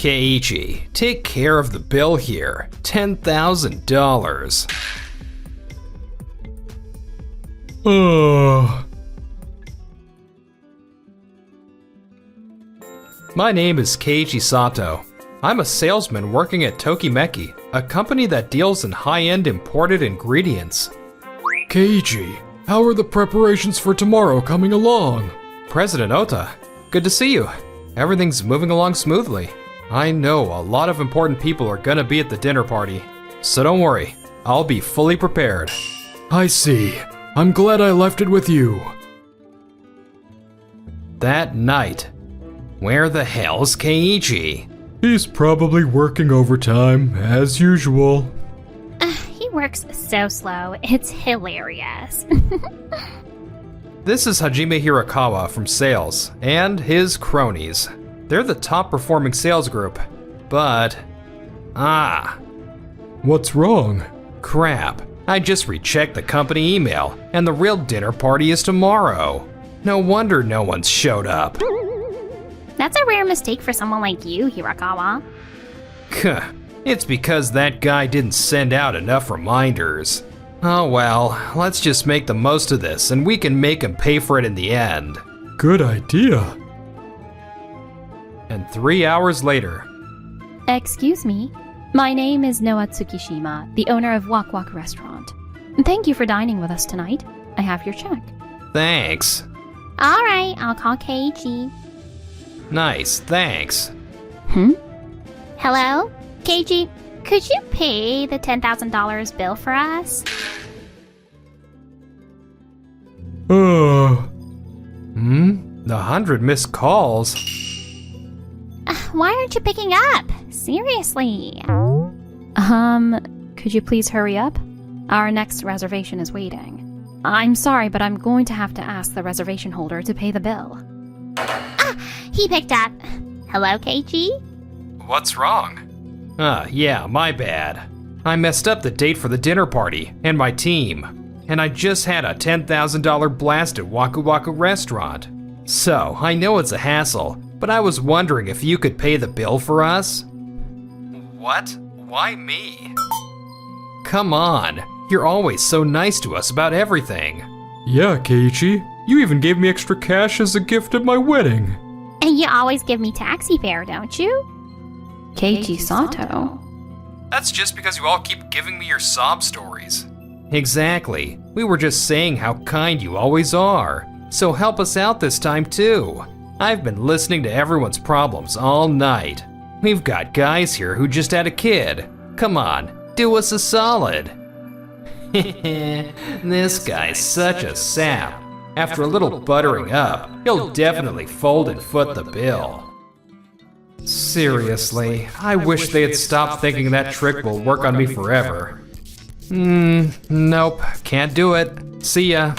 Keiichi, take care of the bill here. $10,000. My name is Keiichi Sato. I'm a salesman working at Tokimeki, a company that deals in high-end imported ingredients. Keiichi, how are the preparations for tomorrow coming along? President Ota, good to see you. Everything's moving along smoothly. I know a lot of important people are gonna be at the dinner party, so don't worry, I'll be fully prepared. I see. I'm glad I left it with you. That night, where the hell's Keiichi? He's probably working overtime, as usual. He works so slow, it's hilarious. This is Hajime Hirakawa from sales, and his cronies. They're the top performing sales group, but... What's wrong? Crap, I just rechecked the company email, and the real dinner party is tomorrow. No wonder no one's showed up. That's a rare mistake for someone like you, Hirakawa. It's because that guy didn't send out enough reminders. Oh well, let's just make the most of this and we can make him pay for it in the end. Good idea. And 3 hours later. Excuse me. My name is Noa Tsukishima, the owner of Wak Wak Restaurant. Thank you for dining with us tonight. I have your check. Thanks. Alright, I'll call Keiichi. Nice, thanks. Hello? Keiichi, could you pay the $10,000 bill for us? The 100 missed calls? Why aren't you picking up? Seriously. Could you please hurry up? Our next reservation is waiting. I'm sorry, but I'm going to have to ask the reservation holder to pay the bill. He picked up. Hello, Keiichi? What's wrong? Yeah, my bad. I messed up the date for the dinner party and my team. And I just had a $10,000 blast at Waku Waku Restaurant. So, I know it's a hassle, but I was wondering if you could pay the bill for us? What? Why me? Come on, you're always so nice to us about everything. Yeah, Keiichi, you even gave me extra cash as a gift at my wedding. And you always give me taxi fare, don't you? Keiichi Sato. That's just because you all keep giving me your sob stories. Exactly. We were just saying how kind you always are. So help us out this time too. I've been listening to everyone's problems all night. We've got guys here who just had a kid. Come on, do us a solid. This guy's such a sap. After a little buttering up, he'll definitely fold and foot the bill. Seriously, I wish they'd stop thinking that trick will work on me forever. Nope, can't do it. See ya.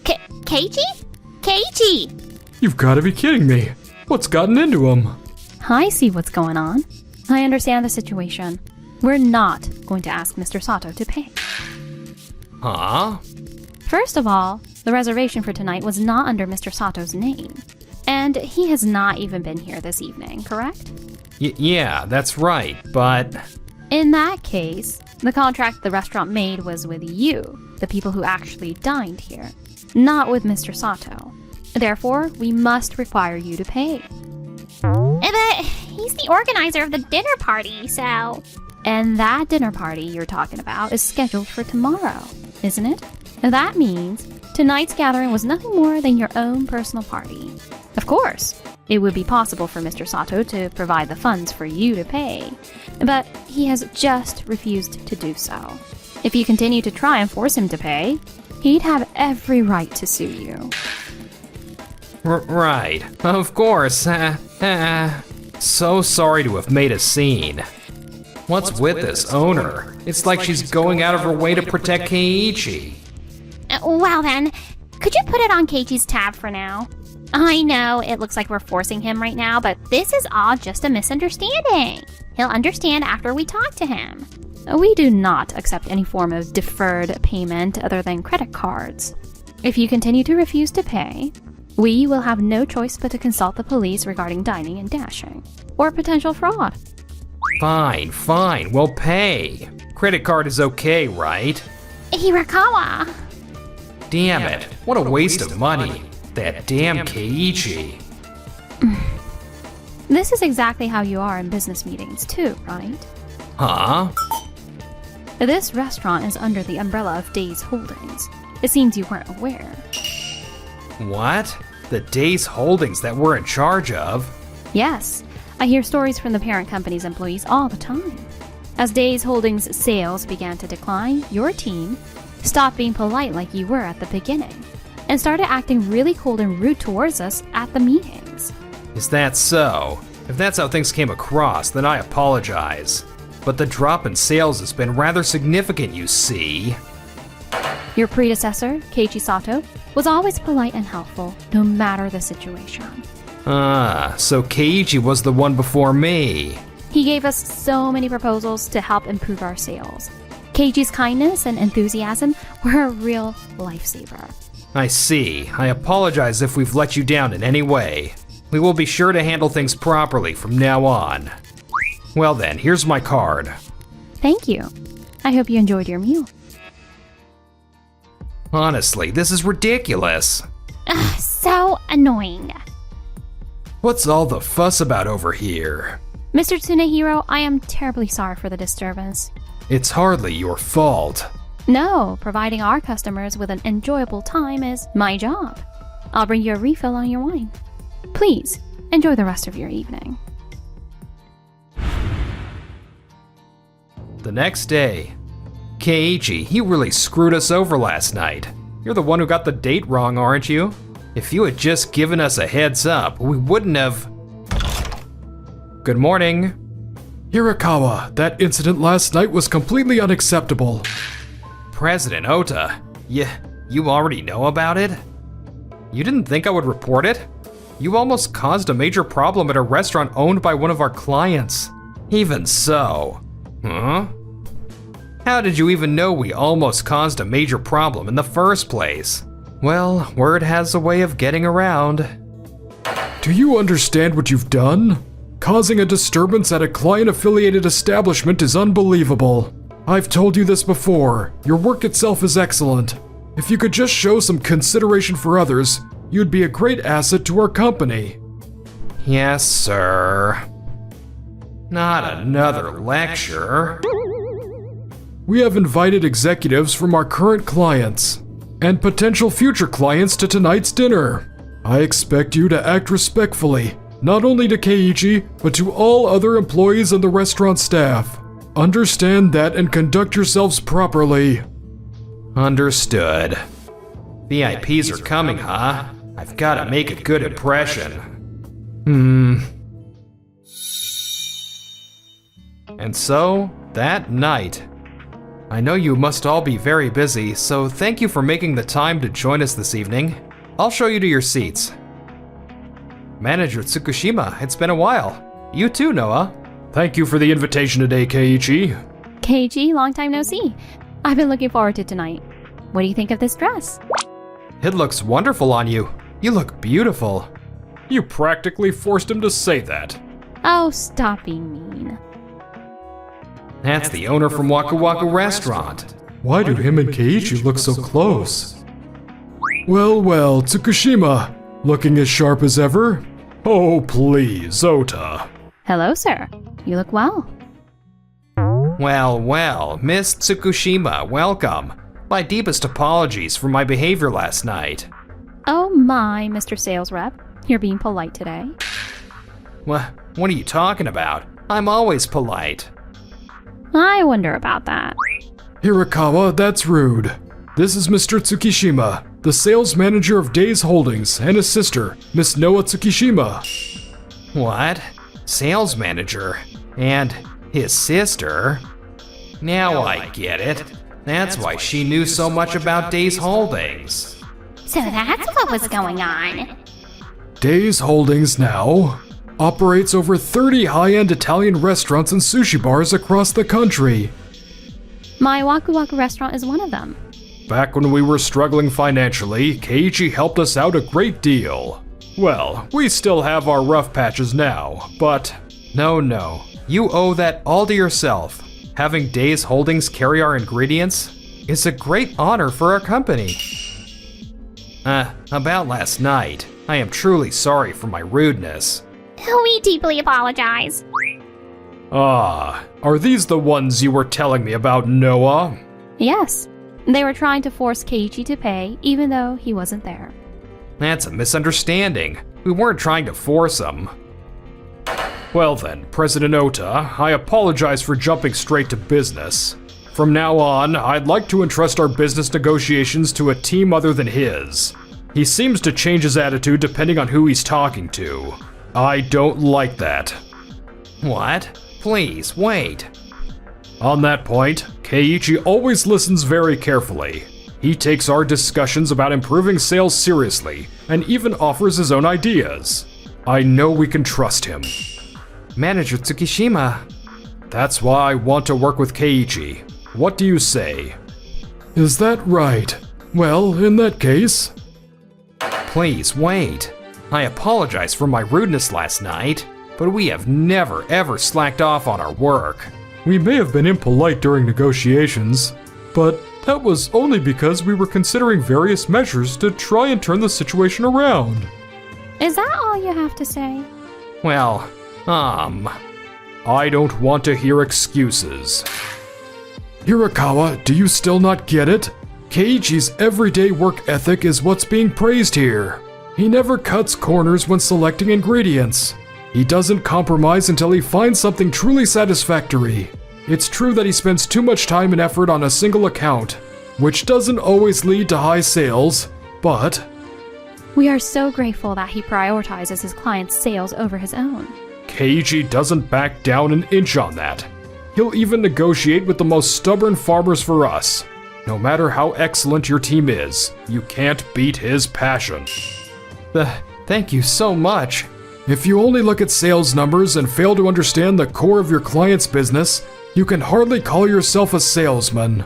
Keiichi? Keiichi! You've got to be kidding me. What's gotten into him? I see what's going on. I understand the situation. We're not going to ask Mr. Sato to pay. Huh? First of all, the reservation for tonight was not under Mr. Sato's name. And he has not even been here this evening, correct? Yeah, that's right, but... In that case, the contract the restaurant made was with you, the people who actually dined here, not with Mr. Sato. Therefore, we must require you to pay. But he's the organizer of the dinner party, so... And that dinner party you're talking about is scheduled for tomorrow, isn't it? That means tonight's gathering was nothing more than your own personal party. Of course, it would be possible for Mr. Sato to provide the funds for you to pay, but he has just refused to do so. If you continue to try and force him to pay, he'd have every right to sue you. Right, of course. So sorry to have made a scene. What's with this owner? It's like she's going out of her way to protect Keiichi. Well then, could you put it on Keiichi's tab for now? I know it looks like we're forcing him right now, but this is all just a misunderstanding. He'll understand after we talk to him. We do not accept any form of deferred payment other than credit cards. If you continue to refuse to pay, We will have no choice but to consult the police regarding dining and dashing, or potential fraud. Fine, we'll pay. Credit card is okay, right? Hirakawa! Damn it, what a waste of money. That damn Keiichi. This is exactly how you are in business meetings too, right? Huh? This restaurant is under the umbrella of Days Holdings. It seems you weren't aware. What? The Days Holdings that we're in charge of? Yes, I hear stories from the parent company's employees all the time. As Days Holdings' sales began to decline, your team stopped being polite like you were at the beginning and started acting really cold and rude towards us at the meetings. Is that so? If that's how things came across, then I apologize. But the drop in sales has been rather significant, you see. Your predecessor, Keiichi Sato, was always polite and helpful, no matter the situation. So Keiichi was the one before me. He gave us so many proposals to help improve our sales. Keiichi's kindness and enthusiasm were a real lifesaver. I see. I apologize if we've let you down in any way. We will be sure to handle things properly from now on. Well then, here's my card. Thank you. I hope you enjoyed your meal. Honestly, this is ridiculous. Ugh, so annoying. What's all the fuss about over here? Mr. Tsunehiro, I am terribly sorry for the disturbance. It's hardly your fault. No, providing our customers with an enjoyable time is my job. I'll bring you a refill on your wine. Please, enjoy the rest of your evening. The next day. Keiichi, you really screwed us over last night. You're the one who got the date wrong, aren't you? If you had just given us a heads up, we wouldn't have... Good morning. Hirakawa, that incident last night was completely unacceptable. President Ota, you already know about it? You didn't think I would report it? You almost caused a major problem at a restaurant owned by one of our clients. Even so. Huh? How did you even know we almost caused a major problem in the first place? Well, word has a way of getting around. Do you understand what you've done? Causing a disturbance at a client-affiliated establishment is unbelievable. I've told you this before, your work itself is excellent. If you could just show some consideration for others, you'd be a great asset to our company. Yes, sir. Not another lecture. We have invited executives from our current clients and potential future clients to tonight's dinner. I expect you to act respectfully, not only to Keiichi, but to all other employees and the restaurant staff. Understand that and conduct yourselves properly. Understood. VIPs are coming, huh? I've gotta make a good impression. And so, that night. I know you must all be very busy, so thank you for making the time to join us this evening. I'll show you to your seats. Manager Tsukushima, it's been a while. You too, Noah. Thank you for the invitation today, Keiichi. Keiichi, long time no see. I've been looking forward to tonight. What do you think of this dress? It looks wonderful on you. You look beautiful. You practically forced him to say that. Oh, stop being mean. That's the owner from Waku Waku Restaurant. Why do him and Keiichi look so close? Well, Tsukushima, looking as sharp as ever? Oh, please, Ota. Hello, sir. You look well. Well, Miss Tsukushima, welcome. My deepest apologies for my behavior last night. Oh my, Mr. Sales Rep. You're being polite today. What are you talking about? I'm always polite. I wonder about that. Hirakawa, that's rude. This is Mr. Tsukishima, the sales manager of Days Holdings, and his sister, Miss Noa Tsukishima. What? Sales manager? And his sister? Now I get it. That's why she knew so much about Days Holdings. So that's what was going on. Days Holdings now operates over 30 high-end Italian restaurants and sushi bars across the country. My Waku Waku restaurant is one of them. Back when we were struggling financially, Keiichi helped us out a great deal. Well, we still have our rough patches now, but No, you owe that all to yourself. Having Days Holdings carry our ingredients is a great honor for our company. About last night, I am truly sorry for my rudeness. We deeply apologize. are these the ones you were telling me about, Noah? Yes, they were trying to force Keiichi to pay even though he wasn't there. That's a misunderstanding. We weren't trying to force them. Well then, President Ota, I apologize for jumping straight to business. From now on, I'd like to entrust our business negotiations to a team other than his. He seems to change his attitude depending on who he's talking to. I don't like that. What? Please, wait. On that point, Keiichi always listens very carefully. He takes our discussions about improving sales seriously, and even offers his own ideas. I know we can trust him. Manager Tsukishima. That's why I want to work with Keiichi. What do you say? Is that right? Well, in that case... Please, wait. I apologize for my rudeness last night, but we have never ever slacked off on our work. We may have been impolite during negotiations, but that was only because we were considering various measures to try and turn the situation around. Is that all you have to say? Well, I don't want to hear excuses. Hirakawa, do you still not get it? Keiichi's everyday work ethic is what's being praised here. He never cuts corners when selecting ingredients. He doesn't compromise until he finds something truly satisfactory. It's true that he spends too much time and effort on a single account, which doesn't always lead to high sales, but... We are so grateful that he prioritizes his clients' sales over his own. Keiichi doesn't back down an inch on that. He'll even negotiate with the most stubborn farmers for us. No matter how excellent your team is, you can't beat his passion. Thank you so much. If you only look at sales numbers and fail to understand the core of your client's business, you can hardly call yourself a salesman.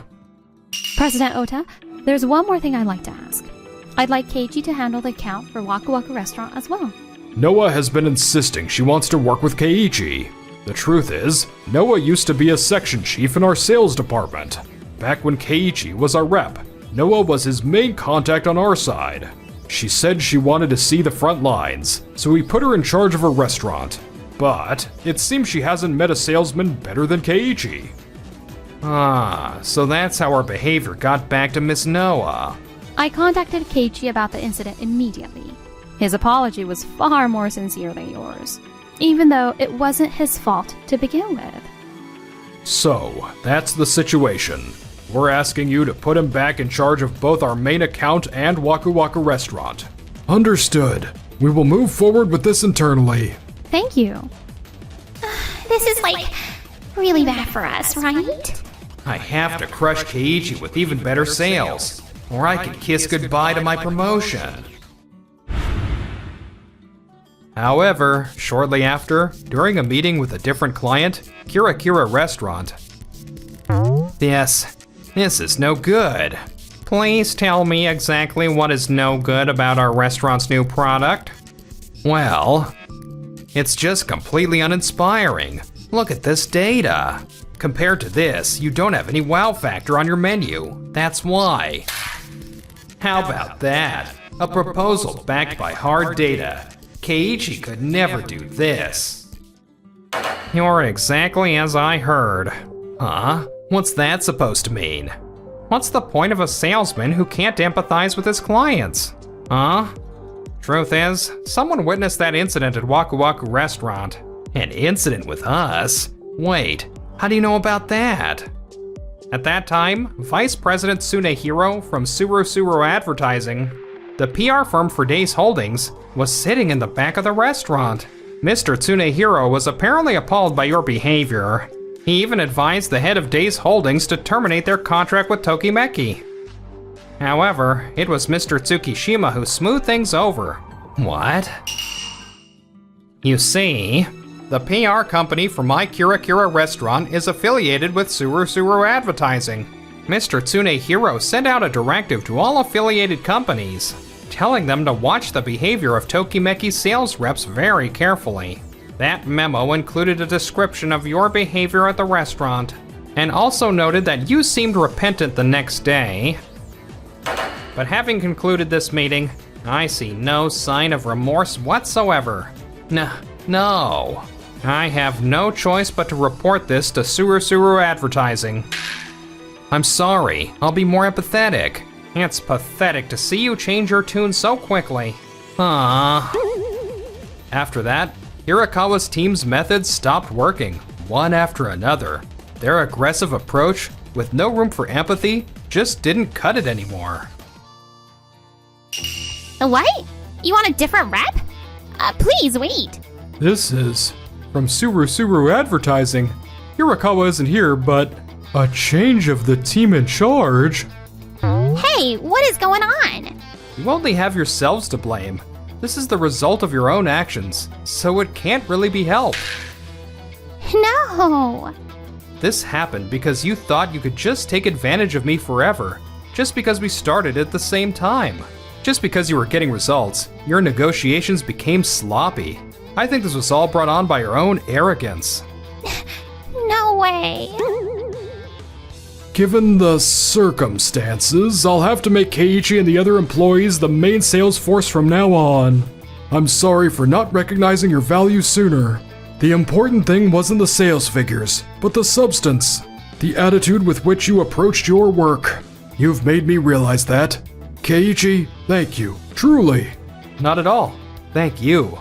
President Ota, there's one more thing I'd like to ask. I'd like Keiichi to handle the account for Waku Waku Restaurant as well. Noah has been insisting she wants to work with Keiichi. The truth is, Noah used to be a section chief in our sales department. Back when Keiichi was our rep, Noah was his main contact on our side. She said she wanted to see the front lines, so we put her in charge of her restaurant. But it seems she hasn't met a salesman better than Keiichi. So that's how our behavior got back to Miss Noah. I contacted Keiichi about the incident immediately. His apology was far more sincere than yours, even though it wasn't his fault to begin with. So, that's the situation. We're asking you to put him back in charge of both our main account and Waku Waku Restaurant. Understood. We will move forward with this internally. Thank you. This is really bad for us, right? I have to crush Keiichi with even better sales, or I can kiss goodbye to my promotion. However, shortly after, during a meeting with a different client, Kira Restaurant. This is no good. Please tell me exactly what is no good about our restaurant's new product. Well, it's just completely uninspiring. Look at this data. Compared to this, you don't have any wow factor on your menu. That's why. How about that? A proposal backed by hard data. Keiichi could never do this. You're exactly as I heard. Huh? What's that supposed to mean? What's the point of a salesman who can't empathize with his clients? Huh? Truth is, someone witnessed that incident at Waku Waku Restaurant. An incident with us? Wait, how do you know about that? At that time, Vice President Tsunehiro from Suru Advertising, the PR firm for Days Holdings, was sitting in the back of the restaurant. Mr. Tsunehiro was apparently appalled by your behavior. He even advised the head of Days Holdings to terminate their contract with Tokimeki. However, it was Mr. Tsukishima who smoothed things over. What? You see, the PR company for my Kira Restaurant is affiliated with Suru Advertising. Mr. Tsunehiro sent out a directive to all affiliated companies, telling them to watch the behavior of Tokimeki's sales reps very carefully. That memo included a description of your behavior at the restaurant, and also noted that you seemed repentant the next day. But having concluded this meeting, I see no sign of remorse whatsoever. No. I have no choice but to report this to Suru Advertising. I'm sorry, I'll be more empathetic. It's pathetic to see you change your tune so quickly. After that, Hirakawa's team's methods stopped working, one after another. Their aggressive approach, with no room for empathy, just didn't cut it anymore. What? You want a different rep? Please wait. This is from Suru Advertising. Hirakawa isn't here, but a change of the team in charge? Hey, what is going on? You only have yourselves to blame. This is the result of your own actions, so it can't really be helped. No. This happened because you thought you could just take advantage of me forever, just because we started at the same time. Just because you were getting results, your negotiations became sloppy. I think this was all brought on by your own arrogance. No way. Given the circumstances, I'll have to make Keiichi and the other employees the main sales force from now on. I'm sorry for not recognizing your value sooner. The important thing wasn't the sales figures, but the substance. The attitude with which you approached your work. You've made me realize that. Keiichi, thank you. Truly. Not at all. Thank you.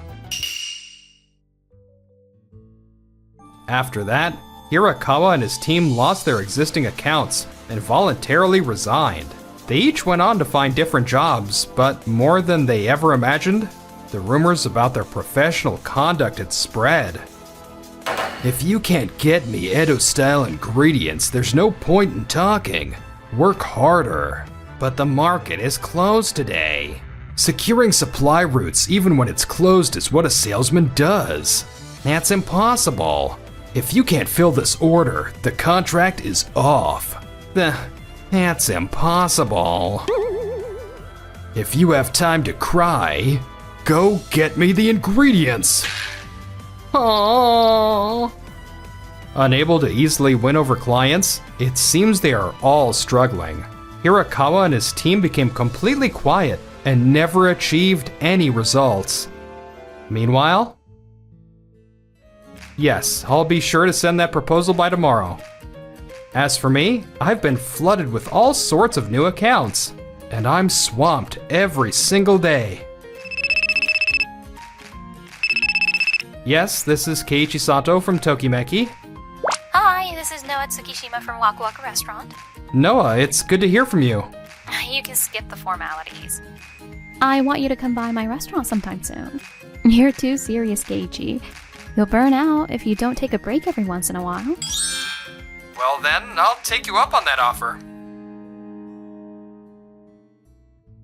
After that, Hirakawa and his team lost their existing accounts and voluntarily resigned. They each went on to find different jobs, but more than they ever imagined, the rumors about their professional conduct had spread. If you can't get me Edo-style ingredients, there's no point in talking. Work harder. But the market is closed today. Securing supply routes even when it's closed is what a salesman does. That's impossible. If you can't fill this order, the contract is off. That's impossible. If you have time to cry, go get me the ingredients. Aww. Unable to easily win over clients, it seems they are all struggling. Hirakawa and his team became completely quiet and never achieved any results. Meanwhile, yes, I'll be sure to send that proposal by tomorrow. As for me, I've been flooded with all sorts of new accounts, and I'm swamped every single day. Yes, this is Keiichi Sato from Tokimeki. Hi, this is Noah Tsukishima from Waku Waku Restaurant. Noah, it's good to hear from you. You can skip the formalities. I want you to come by my restaurant sometime soon. You're too serious, Keiichi. You'll burn out if you don't take a break every once in a while. Well then, I'll take you up on that offer.